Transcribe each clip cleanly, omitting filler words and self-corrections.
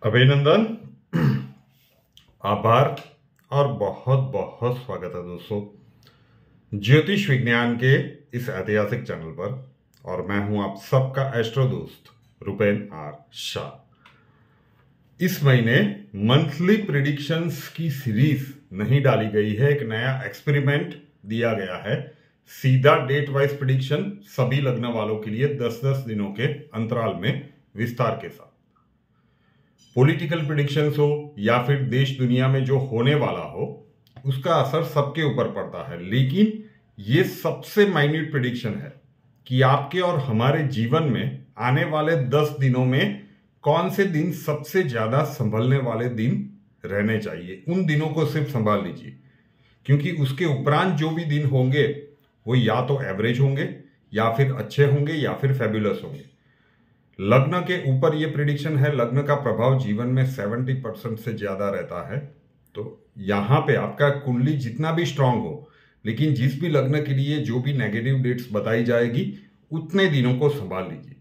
अभिनंदन, आभार और बहुत बहुत स्वागत है दोस्तों ज्योतिष विज्ञान के इस ऐतिहासिक चैनल पर। और मैं हूं आप सबका एस्ट्रो दोस्त रुपेन आर शाह। इस महीने मंथली प्रिडिक्शंस की सीरीज नहीं डाली गई है, एक नया एक्सपेरिमेंट दिया गया है। सीधा डेट वाइज प्रिडिक्शन सभी लग्न वालों के लिए 10-10 दिनों के अंतराल में विस्तार के साथ। पॉलिटिकल प्रिडिक्शंस हो या फिर देश दुनिया में जो होने वाला हो, उसका असर सबके ऊपर पड़ता है, लेकिन ये सबसे माइन्यूट प्रिडिक्शन है कि आपके और हमारे जीवन में आने वाले 10 दिनों में कौन से दिन सबसे ज्यादा संभलने वाले दिन रहने चाहिए। उन दिनों को सिर्फ संभाल लीजिए, क्योंकि उसके उपरांत जो भी दिन होंगे वो या तो एवरेज होंगे या फिर अच्छे होंगे या फिर फेब्युलस होंगे। लग्न के ऊपर ये प्रिडिक्शन है। लग्न का प्रभाव जीवन में 70% से ज्यादा रहता है। तो यहां पे आपका कुंडली जितना भी स्ट्रांग हो, लेकिन जिस भी लग्न के लिए जो भी नेगेटिव डेट्स बताई जाएगी, उतने दिनों को संभाल लीजिए।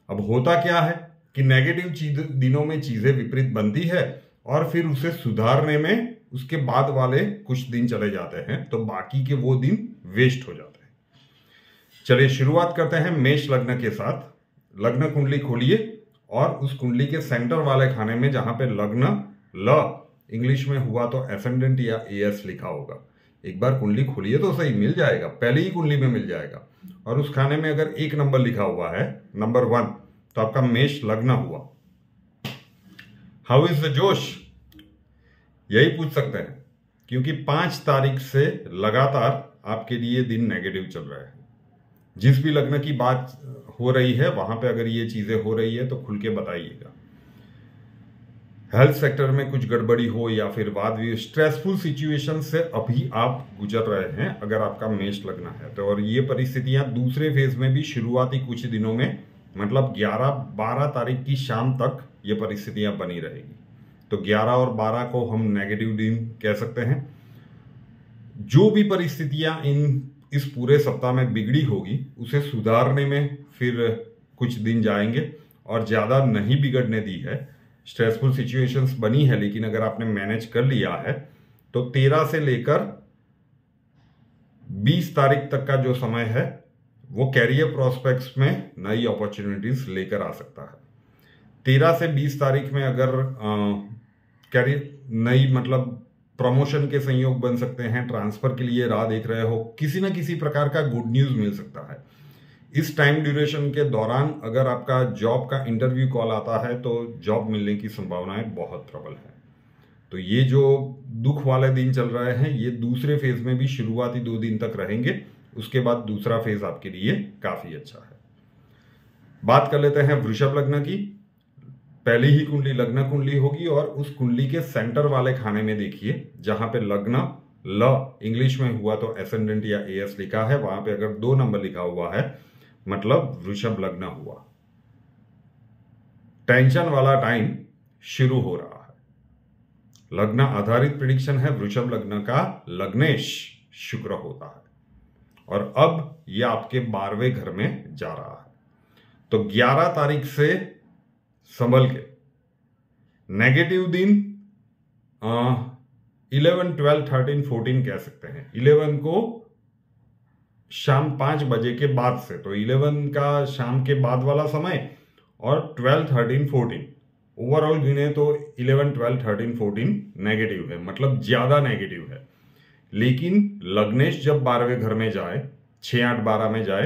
अब होता क्या है कि नेगेटिव दिनों में चीजें विपरीत बनती है और फिर उसे सुधारने में उसके बाद वाले कुछ दिन चले जाते हैं, तो बाकी के वो दिन वेस्ट हो जाते हैं। चलिए शुरुआत करते हैं मेष लग्न के साथ। लग्न कुंडली खोलिए और उस कुंडली के सेंटर वाले खाने में जहां पे लग्न ल इंग्लिश में हुआ तो एसेंडेंट या एएस लिखा होगा, एक बार कुंडली खोलिए तो सही मिल जाएगा, पहले ही कुंडली में मिल जाएगा। और उस खाने में अगर एक नंबर लिखा हुआ है, नंबर 1, तो आपका मेष लग्न हुआ। हाउ इज द जोश, यही पूछ सकते हैं, क्योंकि 5 तारीख से लगातार आपके लिए दिन नेगेटिव चल रहा है। जिस भी लग्न की बात हो रही है वहां पे अगर ये चीजें हो रही है तो खुल के बताइएगा। हेल्थ सेक्टर में कुछ गड़बड़ी हो या फिर बाद में स्ट्रेसफुल सिचुएशन से अभी आप गुजर रहे हैं अगर आपका मेष लग्न है तो। और ये परिस्थितियां दूसरे फेज में भी शुरुआती कुछ दिनों में, मतलब 11-12 तारीख की शाम तक ये परिस्थितियां बनी रहेगी। तो 11 और 12 को हम नेगेटिव दिन कह सकते हैं। जो भी परिस्थितियां इस पूरे सप्ताह में बिगड़ी होगी, उसे सुधारने में फिर कुछ दिन जाएंगे और ज्यादा नहीं बिगड़ने दी है। स्ट्रेसफुल सिचुएशंस बनी है, लेकिन अगर आपने मैनेज कर लिया है तो 13 से लेकर 20 तारीख तक का जो समय है वो कैरियर प्रोस्पेक्ट्स में नई अपॉर्चुनिटीज लेकर आ सकता है। 13 से 20 तारीख में अगर कैरियर नई, मतलब प्रमोशन के संयोग बन सकते हैं, ट्रांसफर के लिए राह देख रहे हो, किसी न किसी प्रकार का गुड न्यूज मिल सकता है। इस टाइम ड्यूरेशन के दौरान अगर आपका जॉब का इंटरव्यू कॉल आता है तो जॉब मिलने की संभावनाएं बहुत प्रबल है। तो ये जो दुख वाले दिन चल रहे हैं, ये दूसरे फेज में भी शुरुआती 2 दिन तक रहेंगे। उसके बाद दूसरा फेज आपके लिए काफी अच्छा है। बात कर लेते हैं वृषभ लग्न की। पहली ही कुंडली लग्न कुंडली होगी और उस कुंडली के सेंटर वाले खाने में देखिए जहां पे लग्न ल इंग्लिश में हुआ तो एसेंडेंट या एएस लिखा है, वहां पे अगर 2 नंबर लिखा हुआ है मतलब वृषभ लग्न हुआ। टेंशन वाला टाइम शुरू हो रहा है। लग्न आधारित प्रिडिक्शन है। वृषभ लग्न का लग्नेश शुक्र होता है और अब यह आपके 12वें घर में जा रहा है। तो 11 तारीख से संभल के। नेगेटिव दिन 11, 12, 13, 14 कह सकते हैं। 11 को शाम 5 बजे के बाद से, तो 11 का शाम के बाद वाला समय और 12, 13, 14 ओवरऑल गिने तो 11, 12, 13, 14 नेगेटिव है, मतलब ज्यादा नेगेटिव है। लेकिन लग्नेश जब 12वें घर में जाए, 6, 8, 12 में जाए,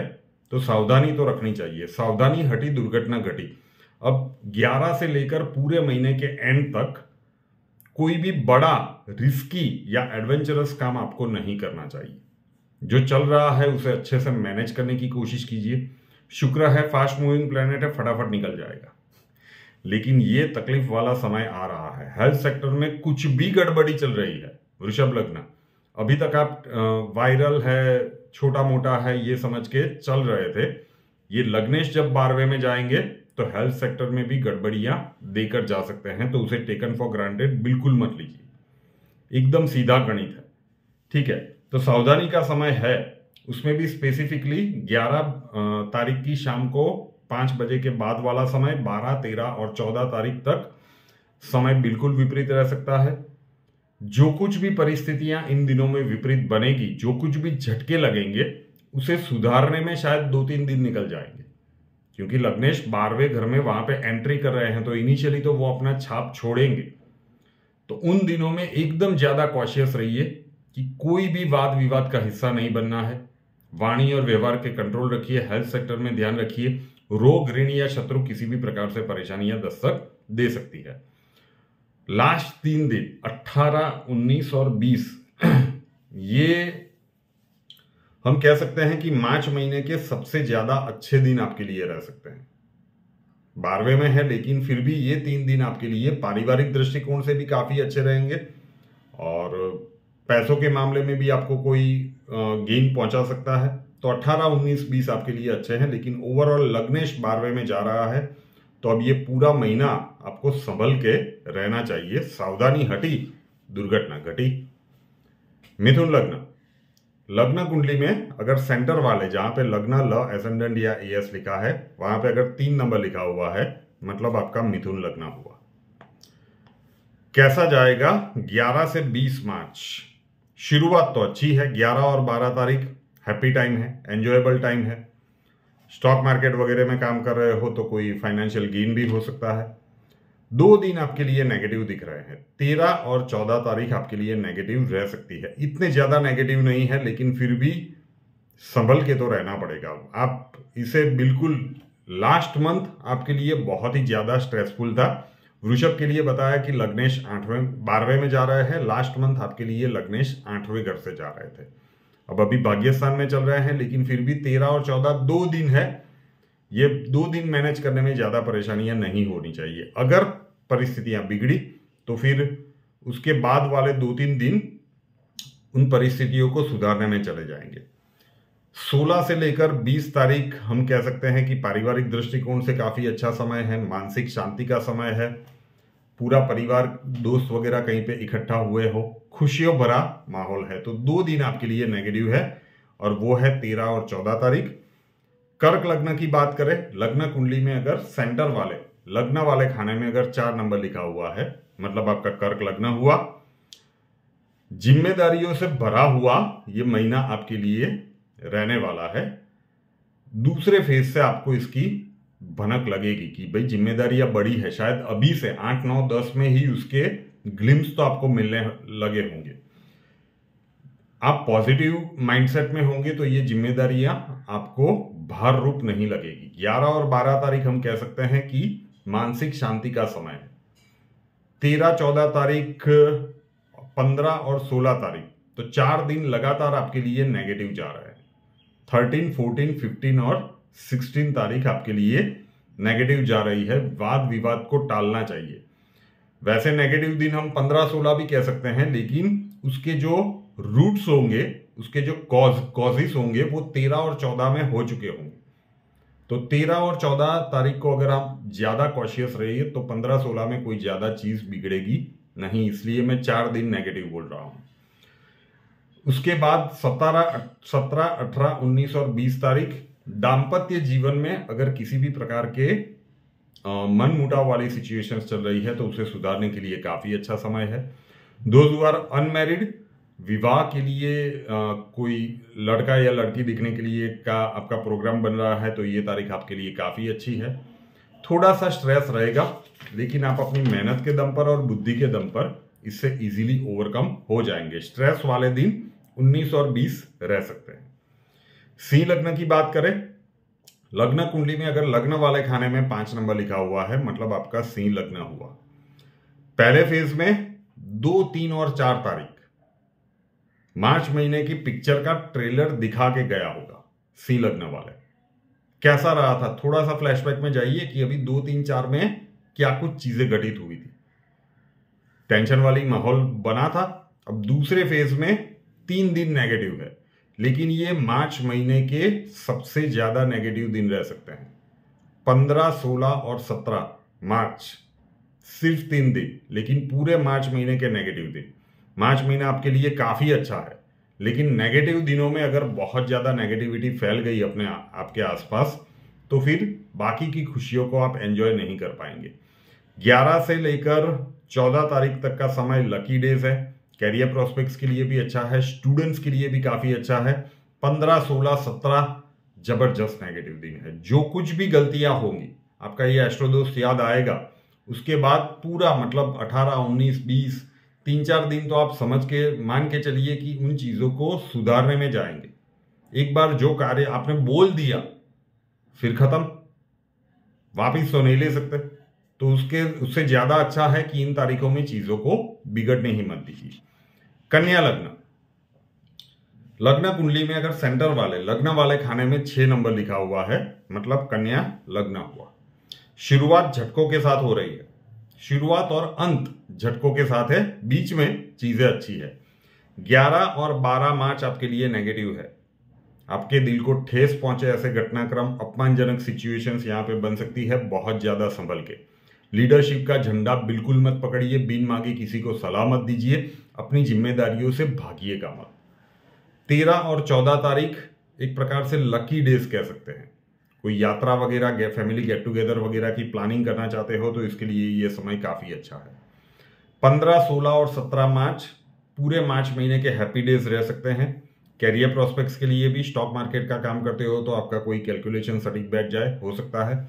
तो सावधानी तो रखनी चाहिए। सावधानी हटी दुर्घटना घटी। अब 11 से लेकर पूरे महीने के एंड तक कोई भी बड़ा रिस्की या एडवेंचरस काम आपको नहीं करना चाहिए। जो चल रहा है उसे अच्छे से मैनेज करने की कोशिश कीजिए। शुक्र है, फास्ट मूविंग प्लैनेट है, फटाफट निकल जाएगा। लेकिन ये तकलीफ वाला समय आ रहा है। हेल्थ सेक्टर में कुछ भी गड़बड़ी चल रही है। वृषभ लग्न अभी तक आप वायरल है, छोटा मोटा है, ये समझ के चल रहे थे। ये लग्नेश जब 12वें में जाएंगे तो हेल्थ सेक्टर में भी गड़बड़ियां देकर जा सकते हैं, तो उसे टेकन फॉर ग्रांटेड बिल्कुल मत लीजिए। एकदम सीधा गणित है, ठीक है। तो सावधानी का समय है, उसमें भी स्पेसिफिकली 11 तारीख की शाम को 5 बजे के बाद वाला समय, 12, 13 और 14 तारीख तक समय बिल्कुल विपरीत रह सकता है। जो कुछ भी परिस्थितियां इन दिनों में विपरीत बनेगी, जो कुछ भी झटके लगेंगे, उसे सुधारने में शायद 2-3 दिन निकल जाएंगे, क्योंकि लग्नेश 12वें घर में वहां पे एंट्री कर रहे हैं, तो इनिशियली तो वो अपना छाप छोड़ेंगे। तो उन दिनों में एकदम ज्यादा कॉशियस रहिए कि कोई भी वाद विवाद का हिस्सा नहीं बनना है। वाणी और व्यवहार के कंट्रोल रखिए। हेल्थ सेक्टर में ध्यान रखिए। रोग, ऋण या शत्रु किसी भी प्रकार से परेशानियां दस्तक दे सकती है। लास्ट 3 दिन 18, 19 और 20 ये हम कह सकते हैं कि मार्च महीने के सबसे ज्यादा अच्छे दिन आपके लिए रह सकते हैं। 12वें में है, लेकिन फिर भी ये 3 दिन आपके लिए पारिवारिक दृष्टिकोण से भी काफी अच्छे रहेंगे और पैसों के मामले में भी आपको कोई गेन पहुंचा सकता है। तो 18, 19, 20 आपके लिए अच्छे हैं, लेकिन ओवरऑल लग्नेश 12वें में जा रहा है, तो अब ये पूरा महीना आपको संभल के रहना चाहिए। सावधानी हटी, दुर्घटना घटी। मिथुन लग्न। लग्न कुंडली में अगर सेंटर वाले, जहां पे लग्न, ल, एसेंडेंट या एएस लिखा है, वहां पे अगर 3 नंबर लिखा हुआ है, मतलब आपका मिथुन लग्न हुआ। कैसा जाएगा 11 से 20 मार्च? शुरुआत तो अच्छी है। 11 और 12 तारीख हैप्पी टाइम है, एंजॉयबल टाइम है। स्टॉक मार्केट वगैरह में काम कर रहे हो तो कोई फाइनेंशियल गेन भी हो सकता है। 2 दिन आपके लिए नेगेटिव दिख रहे हैं। 13 और 14 तारीख आपके लिए नेगेटिव रह सकती है। इतने ज्यादा नेगेटिव नहीं है, लेकिन फिर भी संभल के तो रहना पड़ेगा। आप इसे बिल्कुल, लास्ट मंथ आपके लिए बहुत ही ज्यादा स्ट्रेसफुल था। वृषभ के लिए बताया कि लग्नेश 12वें में जा रहे हैं। लास्ट मंथ आपके लिए लग्नेश 8वें घर से जा रहे थे। अब अभी भाग्यस्थान में चल रहे हैं, लेकिन फिर भी 13 और 14 2 दिन है। ये 2 दिन मैनेज करने में ज्यादा परेशानियां नहीं होनी चाहिए। अगर परिस्थितियां बिगड़ी तो फिर उसके बाद वाले 2-3 दिन उन परिस्थितियों को सुधारने में चले जाएंगे। 16 से लेकर 20 तारीख हम कह सकते हैं कि पारिवारिक दृष्टिकोण से काफी अच्छा समय है। मानसिक शांति का समय है। पूरा परिवार, दोस्त वगैरह कहीं पे इकट्ठा हुए हो, खुशियों भरा माहौल है। तो 2 दिन आपके लिए नेगेटिव है, और वो है 13 और 14 तारीख। कर्क लग्न की बात करें, लग्न कुंडली में अगर सेंटर वाले, लग्न वाले खाने में अगर 4 नंबर लिखा हुआ है, मतलब आपका कर्क लग्न हुआ। जिम्मेदारियों से भरा हुआ ये महीना आपके लिए रहने वाला है। दूसरे फेज से आपको इसकी भनक लगेगी कि भाई जिम्मेदारियां बड़ी है। शायद अभी से 8, 9, 10 में ही उसके ग्लिम्स तो आपको मिलने लगे होंगे। आप पॉजिटिव माइंडसेट में होंगे तो ये जिम्मेदारियां आपको भार रूप नहीं लगेगी। 11 और 12 तारीख हम कह सकते हैं कि मानसिक शांति का समय है। 13, 14 तारीख, 15 और 16 तारीख, तो 4 दिन लगातार आपके लिए नेगेटिव जा रहे हैं। 13, 14, 15 और 16 तारीख आपके लिए नेगेटिव जा रही है। वाद विवाद को टालना चाहिए। वैसे नेगेटिव दिन हम 15, 16 भी कह सकते हैं, लेकिन उसके जो रूट्स होंगे, उसके जो कॉजेस होंगे, वो 13 और 14 में हो चुके होंगे। तो 13 और 14 तारीख को अगर आप ज्यादा कॉशियस रहिए तो 15, 16 में कोई ज्यादा चीज बिगड़ेगी नहीं। इसलिए मैं 4 दिन नेगेटिव बोल रहा हूं। उसके बाद 17, 18, 19 और 20 तारीख, दाम्पत्य जीवन में अगर किसी भी प्रकार के मन मुटाव वाली सिचुएशंस चल रही है तो उसे सुधारने के लिए काफी अच्छा समय है। दोज हू आर अनमैरिड, विवाह के लिए कोई लड़का या लड़की दिखने के लिए का आपका प्रोग्राम बन रहा है, तो ये तारीख आपके लिए काफी अच्छी है। थोड़ा सा स्ट्रेस रहेगा, लेकिन आप अपनी मेहनत के दम पर और बुद्धि के दम पर इससे इजीली ओवरकम हो जाएंगे। स्ट्रेस वाले दिन 19 और 20 रह सकते हैं। सिंह लग्न की बात करें, लग्न कुंडली में अगर लग्न वाले खाने में 5 नंबर लिखा हुआ है, मतलब आपका सिंह लग्न हुआ। पहले फेज में 2, 3 और 4 तारीख मार्च महीने की पिक्चर का ट्रेलर दिखा के गया होगा। सिंह लग्न वाले कैसा रहा था, थोड़ा सा फ्लैशबैक में जाइए कि अभी 2, 3, 4 में क्या कुछ चीजें घटित हुई थी। टेंशन वाली माहौल बना था। अब दूसरे फेज में 3 दिन नेगेटिव है, लेकिन ये मार्च महीने के सबसे ज्यादा नेगेटिव दिन रह सकते हैं। 15, 16 और 17 मार्च, सिर्फ 3 दिन, लेकिन पूरे मार्च महीने के नेगेटिव दिन। मार्च महीना आपके लिए काफी अच्छा है, लेकिन नेगेटिव दिनों में अगर बहुत ज्यादा नेगेटिविटी फैल गई अपने आपके आसपास, तो फिर बाकी की खुशियों को आप एंजॉय नहीं कर पाएंगे। 11 से लेकर 14 तारीख तक का समय लकी डेज है। कैरियर प्रोस्पेक्ट्स के लिए भी अच्छा है, स्टूडेंट्स के लिए भी काफी अच्छा है। 15, 16, 17 जबरदस्त नेगेटिव दिन है। जो कुछ भी गलतियां होंगी आपका ये एस्ट्रो दोस्त याद आएगा। उसके बाद पूरा मतलब 18, 19, 20 3-4 दिन तो आप समझ के मान के चलिए कि उन चीजों को सुधारने में जाएंगे। एक बार जो कार्य आपने बोल दिया फिर खत्म, वापिस तो नहीं ले सकते। तो उससे ज्यादा अच्छा है कि इन तारीखों में चीजों को बिगड़ने ही मत दीजिए। कन्या लग्न, लग्न कुंडली में अगर सेंटर वाले लग्न वाले खाने में 6 नंबर लिखा हुआ है मतलब कन्या लग्न हुआ। शुरुआत झटकों के साथ हो रही है, शुरुआत और अंत झटकों के साथ है, बीच में चीजें अच्छी है। 11 और 12 मार्च आपके लिए नेगेटिव है। आपके दिल को ठेस पहुंचे ऐसे घटनाक्रम, अपमानजनक सिचुएशंस यहां पे बन सकती है। बहुत ज्यादा संभल के लीडरशिप का झंडा बिल्कुल मत पकड़िए, बिन मांगे किसी को सलाह मत दीजिए, अपनी जिम्मेदारियों से भागिएगा मत। 13 और 14 तारीख एक प्रकार से लकी डेज कह सकते हैं। कोई यात्रा वगैरह, फैमिली गेट टुगेदर वगैरह की प्लानिंग करना चाहते हो तो इसके लिए ये समय काफी अच्छा है। 15, 16 और 17 मार्च पूरे मार्च महीने के हैप्पी डेज रह सकते हैं। कैरियर प्रोस्पेक्ट्स के लिए भी, स्टॉक मार्केट का काम करते हो तो आपका कोई कैलकुलेशन सटीक बैठ जाए, हो सकता है।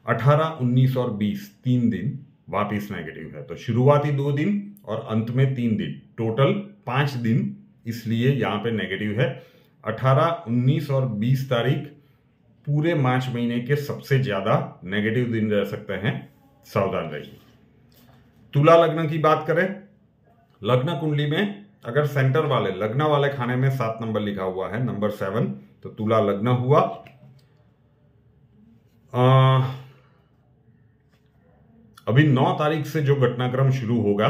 18, 19 और 20 3 दिन वापिस नेगेटिव है। तो शुरुआती 2 दिन और अंत में 3 दिन, टोटल 5 दिन इसलिए यहां पे नेगेटिव है। 18, 19 और 20 तारीख पूरे मार्च महीने के सबसे ज्यादा नेगेटिव दिन रह सकते हैं, सावधान रहिए। तुला लग्न की बात करें, लग्न कुंडली में अगर सेंटर वाले लग्न वाले खाने में 7 नंबर लिखा हुआ है, नंबर 7, तो तुला लग्न हुआ। अभी 9 तारीख से जो घटनाक्रम शुरू होगा,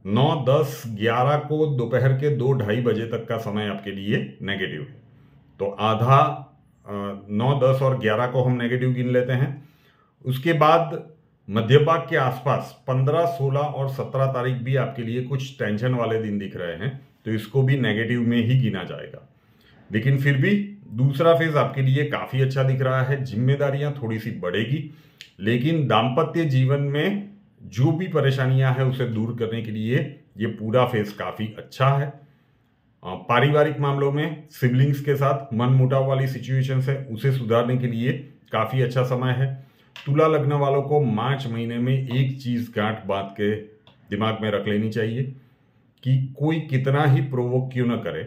9, 10, 11 को दोपहर के 2-2:30 बजे तक का समय आपके लिए नेगेटिव है। तो आधा 9, 10 और 11 को हम नेगेटिव गिन लेते हैं। उसके बाद मध्य भाग के आसपास 15, 16 और 17 तारीख भी आपके लिए कुछ टेंशन वाले दिन दिख रहे हैं, तो इसको भी नेगेटिव में ही गिना जाएगा। लेकिन फिर भी दूसरा फेज आपके लिए काफी अच्छा दिख रहा है। जिम्मेदारियां थोड़ी सी बढ़ेगी, लेकिन दाम्पत्य जीवन में जो भी परेशानियां हैं उसे दूर करने के लिए ये पूरा फेज काफी अच्छा है। पारिवारिक मामलों में सिबलिंग्स के साथ मनमुटाव वाली सिचुएशन है, उसे सुधारने के लिए काफी अच्छा समय है। तुला लग्न वालों को मार्च महीने में एक चीज गांठ बांध के दिमाग में रख लेनी चाहिए कि कोई कितना ही प्रोवोक क्यों न करे,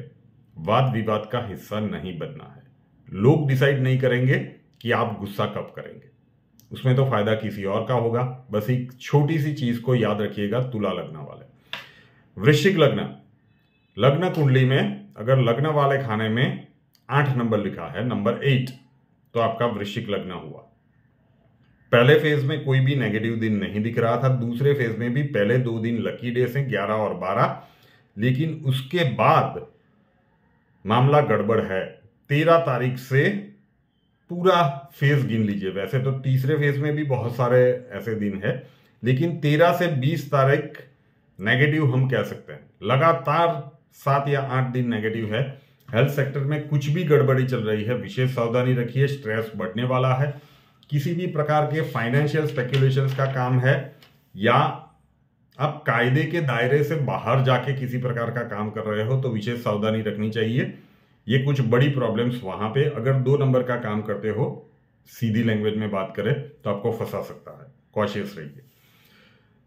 वाद विवाद का हिस्सा नहीं बनना है। लोग डिसाइड नहीं करेंगे कि आप गुस्सा कब करेंगे, उसमें तो फायदा किसी और का होगा। बस एक छोटी सी चीज को याद रखिएगा तुला लग्न वाले। वृश्चिक लग्न, लग्न कुंडली में अगर लग्न वाले खाने में 8 नंबर लिखा है, नंबर 8, तो आपका वृश्चिक लग्न हुआ। पहले फेज में कोई भी नेगेटिव दिन नहीं दिख रहा था, दूसरे फेज में भी पहले 2 दिन लकी डेज हैं, 11 और 12, लेकिन उसके बाद मामला गड़बड़ है। 13 तारीख से पूरा फेज गिन लीजिए। वैसे तो तीसरे फेज में भी बहुत सारे ऐसे दिन है, लेकिन 13 से 20 तारीख नेगेटिव हम कह सकते हैं। लगातार 7 या 8 दिन नेगेटिव है। हेल्थ सेक्टर में कुछ भी गड़बड़ी चल रही है, विशेष सावधानी रखिए, स्ट्रेस बढ़ने वाला है। किसी भी प्रकार के फाइनेंशियल स्पेक्युलेशंस का काम है या आप कायदे के दायरे से बाहर जाके किसी प्रकार का काम कर रहे हो तो विशेष सावधानी रखनी चाहिए। ये कुछ बड़ी प्रॉब्लम्स वहां पे अगर 2 नंबर का काम करते हो, सीधी लैंग्वेज में बात करें तो आपको फंसा सकता है, कॉशियस रहिए।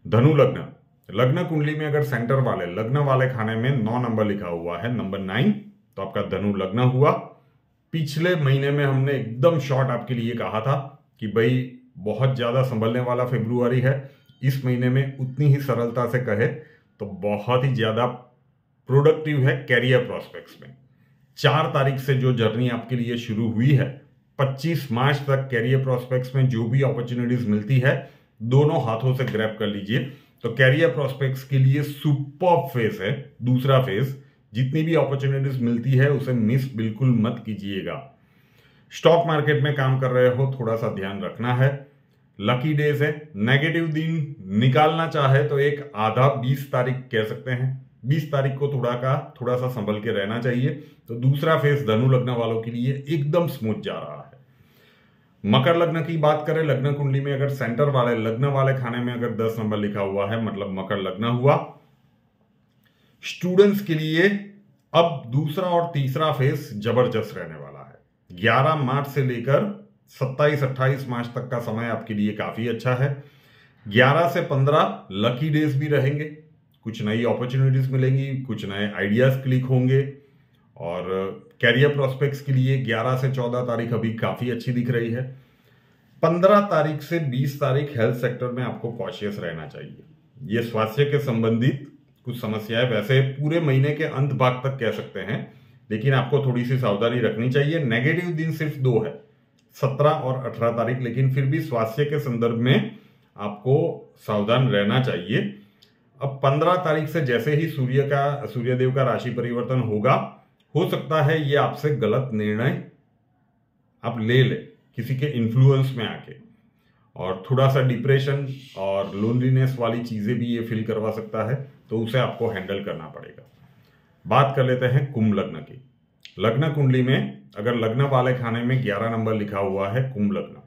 धनु लग्न, लग्न कुंडली में अगर सेंटर वाले लग्न वाले खाने में 9 नंबर लिखा हुआ है, नंबर 9, तो आपका धनु लग्न हुआ। पिछले महीने में हमने एकदम शॉर्ट आपके लिए कहा था कि भाई बहुत ज्यादा संभलने वाला फरवरी है। इस महीने में उतनी ही सरलता से कहे तो बहुत ही ज्यादा प्रोडक्टिव है कैरियर प्रोस्पेक्ट्स में। 4 तारीख से जो जर्नी आपके लिए शुरू हुई है, 25 मार्च तक कैरियर प्रोस्पेक्ट्स में जो भी अपॉर्चुनिटीज मिलती है दोनों हाथों से ग्रैब कर लीजिए। तो कैरियर प्रोस्पेक्ट्स के लिए सुपर फेज है दूसरा फेज। जितनी भी अपॉर्चुनिटीज मिलती है उसे मिस बिल्कुल मत कीजिएगा। स्टॉक मार्केट में काम कर रहे हो, थोड़ा सा ध्यान रखना है। लकी डेज है, नेगेटिव दिन निकालना चाहे तो एक आधा 20 तारीख कह सकते हैं। 20 तारीख को थोड़ा सा संभल के रहना चाहिए। तो दूसरा फेज धनु लग्न वालों के लिए एकदम स्मूथ जा रहा है। मकर लग्न की बात करें, लग्न कुंडली में अगर सेंटर वाले लग्न वाले खाने में अगर 10 नंबर लिखा हुआ है मतलब मकर लग्न हुआ। स्टूडेंट्स के लिए अब दूसरा और तीसरा फेज जबरदस्त रहने वाला है। 11 मार्च से लेकर 27-28 मार्च तक का समय आपके लिए काफी अच्छा है। 11 से 15 लकी डेज भी रहेंगे, कुछ नई अपॉर्चुनिटीज मिलेंगी, कुछ नए आइडियाज क्लिक होंगे। और कैरियर प्रोस्पेक्ट्स के लिए 11 से 14 तारीख अभी काफी अच्छी दिख रही है। 15 तारीख से 20 तारीख हेल्थ सेक्टर में आपको कॉशियस रहना चाहिए। ये स्वास्थ्य के संबंधित कुछ समस्याएं वैसे पूरे महीने के अंत भाग तक कह सकते हैं, लेकिन आपको थोड़ी सी सावधानी रखनी चाहिए। नेगेटिव दिन सिर्फ 2 है, 17 और 18 तारीख, लेकिन फिर भी स्वास्थ्य के संदर्भ में आपको सावधान रहना चाहिए। अब 15 तारीख से जैसे ही सूर्यदेव का राशि परिवर्तन होगा, हो सकता है ये आपसे गलत निर्णय आप ले ले किसी के इन्फ्लुएंस में आके, और थोड़ा सा डिप्रेशन और लोनलीनेस वाली चीजें भी ये फील करवा सकता है, तो उसे आपको हैंडल करना पड़ेगा। बात कर लेते हैं कुंभ लग्न की। लग्न कुंडली में अगर लग्न वाले खाने में 11 नंबर लिखा हुआ है कुंभ लग्न,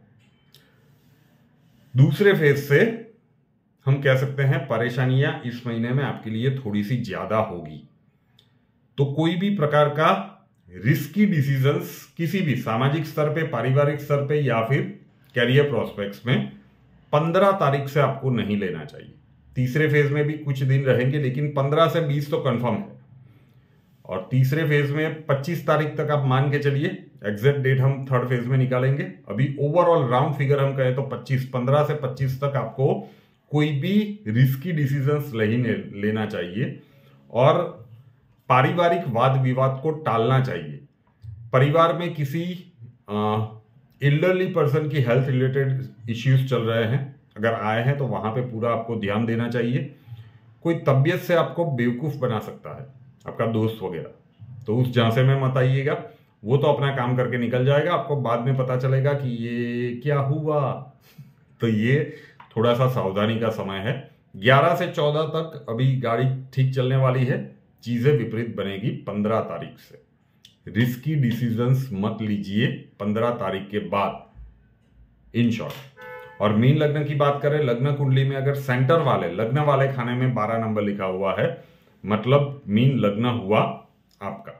दूसरे फेज से हम कह सकते हैं परेशानियां इस महीने में आपके लिए थोड़ी सी ज्यादा होगी। तो कोई भी प्रकार का रिस्की डिसीजंस किसी भी सामाजिक स्तर पे, पारिवारिक स्तर पे या फिर कैरियर प्रोस्पेक्ट्स में 15 तारीख से आपको नहीं लेना चाहिए। तीसरे फेज में भी कुछ दिन रहेंगे, लेकिन 15 से 20 तो कंफर्म है। और तीसरे फेज में 25 तारीख तक आप मान के चलिए, एग्जैक्ट डेट हम थर्ड फेज में निकालेंगे। अभी ओवरऑल राउंड फिगर हम कहें तो 15 से 25 तक आपको कोई भी रिस्की डिसीजंस नहीं लेना चाहिए और पारिवारिक वाद विवाद को टालना चाहिए। परिवार में किसी एल्डरली पर्सन की हेल्थ रिलेटेड इश्यूज चल रहे हैं, अगर आए हैं तो वहां पे पूरा आपको ध्यान देना चाहिए। कोई तबीयत से आपको बेवकूफ बना सकता है, आपका दोस्त वगैरह, तो उस झांसे में मत आइएगा। वो तो अपना काम करके निकल जाएगा, आपको बाद में पता चलेगा कि ये क्या हुआ। तो ये थोड़ा सा सावधानी का समय है। 11 से 14 तक अभी गाड़ी ठीक चलने वाली है, चीजें विपरीत बनेगी 15 तारीख से। रिस्की डिसीजंस मत लीजिए 15 तारीख के बाद, इन शॉर्ट। और मीन लग्न की बात करें, लग्न कुंडली में अगर सेंटर वाले लग्न वाले खाने में 12 नंबर लिखा हुआ है मतलब मीन लग्न हुआ आपका।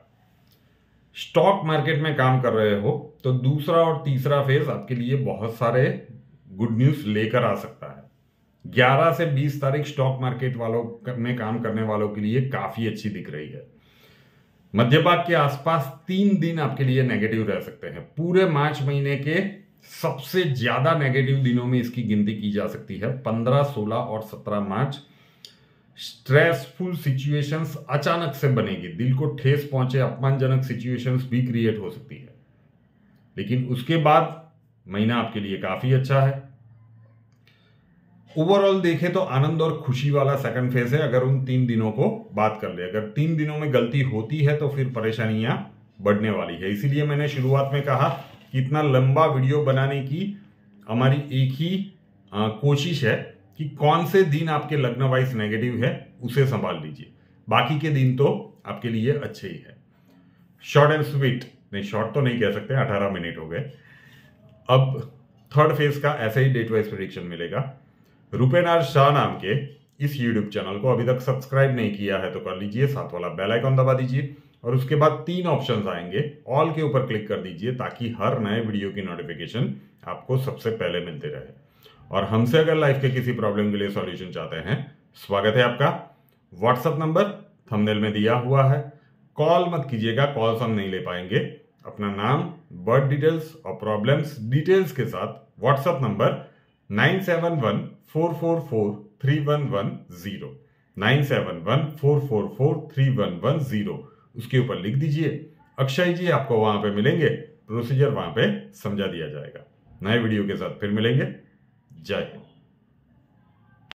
स्टॉक मार्केट में काम कर रहे हो तो दूसरा और तीसरा फेज आपके लिए बहुत सारे गुड न्यूज लेकर आ सकता है। 11 से 20 तारीख स्टॉक मार्केट वालों में काम करने वालों के लिए काफी अच्छी दिख रही है। मध्य भाग के आसपास 3 दिन आपके लिए नेगेटिव रह सकते हैं। पूरे मार्च महीने के सबसे ज्यादा नेगेटिव दिनों में इसकी गिनती की जा सकती है। 15, 16 और 17 मार्च स्ट्रेसफुल सिचुएशंस अचानक से बनेगी, दिल को ठेस पहुंचे, अपमानजनक सिचुएशंस भी क्रिएट हो सकती है। लेकिन उसके बाद महीना आपके लिए काफी अच्छा है। ओवरऑल देखें तो आनंद और खुशी वाला सेकंड फेज है, अगर उन 3 दिनों को बात कर ले। अगर 3 दिनों में गलती होती है तो फिर परेशानियां बढ़ने वाली है। इसीलिए मैंने शुरुआत में कहा कि इतना लंबा वीडियो बनाने की हमारी एक ही कोशिश है कि कौन से दिन आपके लग्न वाइज नेगेटिव है उसे संभाल लीजिए, बाकी के दिन तो आपके लिए अच्छे ही है। शॉर्ट एंड स्वीट, नहीं शॉर्ट तो नहीं कह सकते, 18 मिनट हो गए। अब थर्ड फेज का ऐसे ही डेट वाइज प्रेडिक्शन मिलेगा। रुपेनार शाह नाम के इस यूट्यूब चैनल को अभी तक सब्सक्राइब नहीं किया है तो कर लीजिए, साथ वाला बेल आइकॉन दबा दीजिए और उसके बाद 3 ऑप्शंस आएंगे, ऑल के ऊपर क्लिक कर दीजिए ताकि हर नए वीडियो की नोटिफिकेशन आपको सबसे पहले मिलते रहे। और हमसे अगर लाइफ के किसी प्रॉब्लम के लिए सॉल्यूशन चाहते हैं, स्वागत है आपका। व्हाट्सएप नंबर थंबनेल में दिया हुआ है। कॉल मत कीजिएगा, कॉल्स हम नहीं ले पाएंगे। अपना नाम, बर्थ डिटेल्स और प्रॉब्लम्स डिटेल्स के साथ व्हाट्सएप नंबर 9714443110 9714443110 उसके ऊपर लिख दीजिए। अक्षय जी आपको वहां पे मिलेंगे, प्रोसीजर वहां पे समझा दिया जाएगा। नए वीडियो के साथ फिर मिलेंगे। जय हिंद।